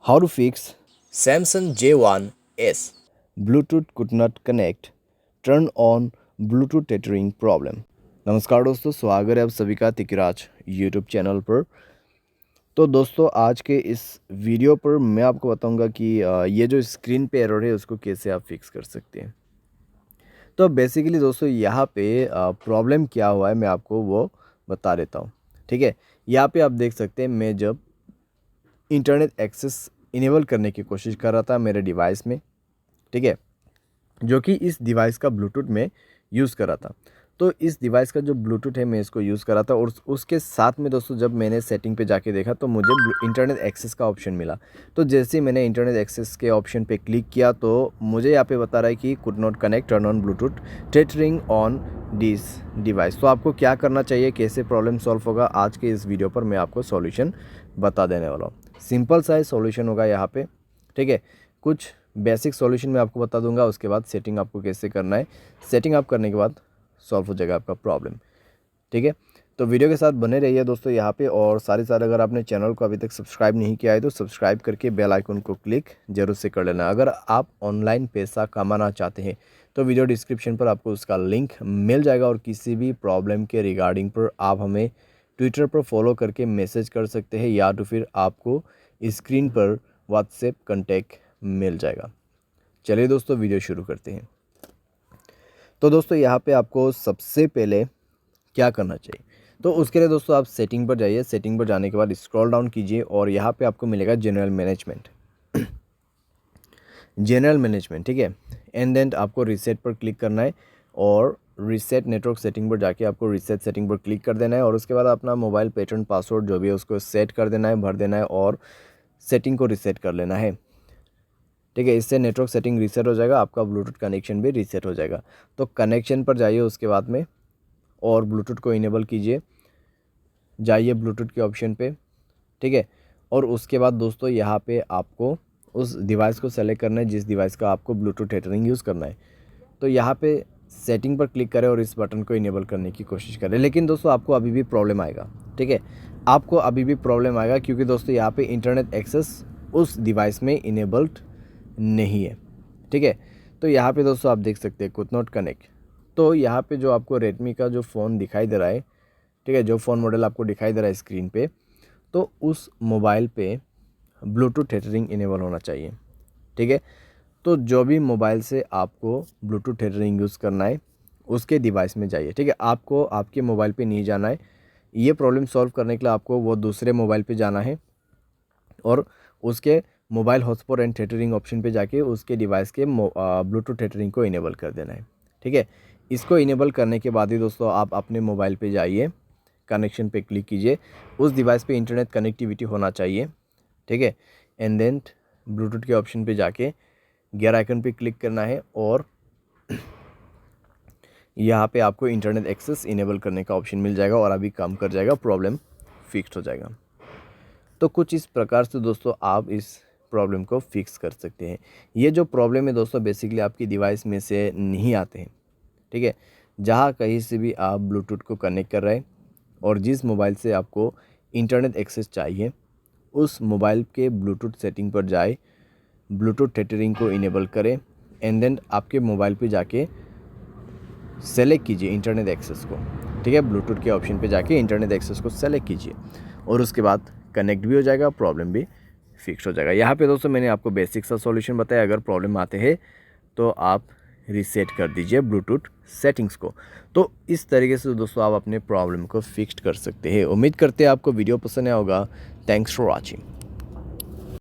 How to fix Samsung J1S. Bluetooth could not connect. Turn on Bluetooth tethering problem. नमस्कार दोस्तों, स्वागत है आप सभी का तिकराज यूट्यूब चैनल पर। तो दोस्तों आज के इस वीडियो पर मैं आपको बताऊंगा कि ये जो स्क्रीन पे एरर है उसको कैसे आप फिक्स कर सकते हैं। तो बेसिकली दोस्तों यहाँ पे प्रॉब्लम क्या हुआ है मैं आपको वो बता देता हूँ। ठीक है, यहाँ पे आप देख सकते हैं मैं जब इंटरनेट एक्सेस इनेबल करने की कोशिश कर रहा था मेरे डिवाइस में, ठीक है, जो कि इस डिवाइस का ब्लूटूथ में यूज़ कर रहा था। तो इस डिवाइस का जो ब्लूटूथ है मैं इसको यूज़ कर रहा था और उसके साथ में दोस्तों जब मैंने सेटिंग पे जाके देखा तो मुझे इंटरनेट एक्सेस का ऑप्शन मिला। तो जैसे ही मैंने इंटरनेट एक्सेस के ऑप्शन पे क्लिक किया तो मुझे यहाँ पे बता रहा है कि could not connect, turn on Bluetooth tethering on this device. तो आपको क्या करना चाहिए, कैसे प्रॉब्लम सॉल्व होगा, आज के इस वीडियो पर मैं आपको सॉल्यूशन बता देने वाला हूँ। सिंपल सा सॉल्यूशन होगा यहाँ पे, ठीक है। कुछ बेसिक सॉल्यूशन मैं आपको बता दूंगा, उसके बाद सेटिंग आपको कैसे करना है। सेटिंग आप करने के बाद सॉल्व हो जाएगा आपका प्रॉब्लम, ठीक है। तो वीडियो के साथ बने रहिए दोस्तों यहाँ पे, और साथ ही साथ अगर आपने चैनल को अभी तक सब्सक्राइब नहीं किया है तो सब्सक्राइब करके बेल आइकन को क्लिक जरूर से कर लेना। अगर आप ऑनलाइन पैसा कमाना चाहते हैं तो वीडियो डिस्क्रिप्शन पर आपको उसका लिंक मिल जाएगा, और किसी भी प्रॉब्लम के रिगार्डिंग पर आप हमें ट्विटर पर फॉलो करके मैसेज कर सकते हैं, या तो फिर आपको स्क्रीन पर व्हाट्सएप कॉन्टैक्ट मिल जाएगा। चलिए दोस्तों वीडियो शुरू करते हैं। तो दोस्तों यहाँ पे आपको सबसे पहले क्या करना चाहिए, तो उसके लिए दोस्तों आप सेटिंग पर जाइए। सेटिंग पर जाने के बाद स्क्रॉल डाउन कीजिए और यहाँ पे आपको मिलेगा जनरल मैनेजमेंट। जनरल मैनेजमेंट, ठीक है। एंड देन आपको रीसेट पर क्लिक करना है और रीसेट नेटवर्क सेटिंग पर जाके आपको रीसेट सेटिंग पर क्लिक कर देना है, और उसके बाद अपना मोबाइल पैटर्न पासवर्ड जो भी है उसको सेट कर देना है, भर देना है और सेटिंग को रीसेट कर लेना है, ठीक है। इससे नेटवर्क सेटिंग रीसेट हो जाएगा, आपका ब्लूटूथ कनेक्शन भी रीसेट हो जाएगा। तो कनेक्शन पर जाइए उसके बाद में और ब्लूटूथ को इनेबल कीजिए, जाइए ब्लूटूथ के ऑप्शन पे, ठीक है। और उसके बाद दोस्तों यहाँ पे आपको उस डिवाइस को सेलेक्ट करना है जिस डिवाइस का आपको ब्लूटूथ टेथरिंग यूज़ करना है। तो यहाँ पे सेटिंग पर क्लिक करें और इस बटन को इनेबल करने की कोशिश करें। लेकिन दोस्तों आपको अभी भी प्रॉब्लम आएगा, ठीक है, आपको अभी भी प्रॉब्लम आएगा, क्योंकि दोस्तों यहाँ पे इंटरनेट एक्सेस उस डिवाइस में इनेबल्ड नहीं है, ठीक है। तो यहाँ पे दोस्तों आप देख सकते हैं कुड नॉट कनेक्ट। तो यहाँ पे जो आपको रेडमी का जो फ़ोन दिखाई दे रहा है, ठीक है, जो फ़ोन मॉडल आपको दिखाई दे रहा है स्क्रीन पे, तो उस मोबाइल पे ब्लूटूथ टेथरिंग इनेबल होना चाहिए, ठीक है। तो जो भी मोबाइल से आपको ब्लूटूथ टेथरिंग यूज़ करना है उसके डिवाइस में जाइए, ठीक है। आपको आपके मोबाइल पे नहीं जाना है, ये प्रॉब्लम सॉल्व करने के लिए आपको वो दूसरे मोबाइल पे जाना है और उसके mobile hotspot and tethering option पे जाके उसके डिवाइस के ब्लूटूथ टेथरिंग को इनेबल कर देना है, ठीक है। इसको इनेबल करने के बाद ही दोस्तों आप अपने मोबाइल पे जाइए, कनेक्शन पे क्लिक कीजिए, उस डिवाइस पे इंटरनेट कनेक्टिविटी होना चाहिए, ठीक है। एंड देन ब्लूटूथ के ऑप्शन पे जाके गियर आइकन पे क्लिक करना है और यहाँ पे आपको इंटरनेट एक्सेस इनेबल करने का ऑप्शन मिल जाएगा और अभी काम कर जाएगा, प्रॉब्लम फिक्स हो जाएगा। तो कुछ इस प्रकार से दोस्तों आप इस प्रॉब्लम को फिक्स कर सकते हैं। ये जो प्रॉब्लम है दोस्तों बेसिकली आपकी डिवाइस में से नहीं आते हैं, ठीक है। जहाँ कहीं से भी आप ब्लूटूथ को कनेक्ट कर रहे हैं और जिस मोबाइल से आपको इंटरनेट एक्सेस चाहिए उस मोबाइल के ब्लूटूथ सेटिंग पर जाए, ब्लूटूथ टेथरिंग को इनेबल करें एंड देन आपके मोबाइल पे जाके सेलेक्ट कीजिए इंटरनेट एक्सेस को, ठीक है। ब्लूटूथ के ऑप्शन पे जाके इंटरनेट एक्सेस को सेलेक्ट कीजिए और उसके बाद कनेक्ट भी हो जाएगा, प्रॉब्लम भी फिक्स हो जाएगा। यहाँ पे दोस्तों मैंने आपको बेसिक सा सॉल्यूशन बताया। अगर प्रॉब्लम आते हैं तो आप रीसेट कर दीजिए ब्लूटूथ सेटिंग्स को। तो इस तरीके से दोस्तों आप अपने प्रॉब्लम को फिक्स कर सकते हैं। उम्मीद करते हैं आपको वीडियो पसंद आया होगा। Thanks for watching.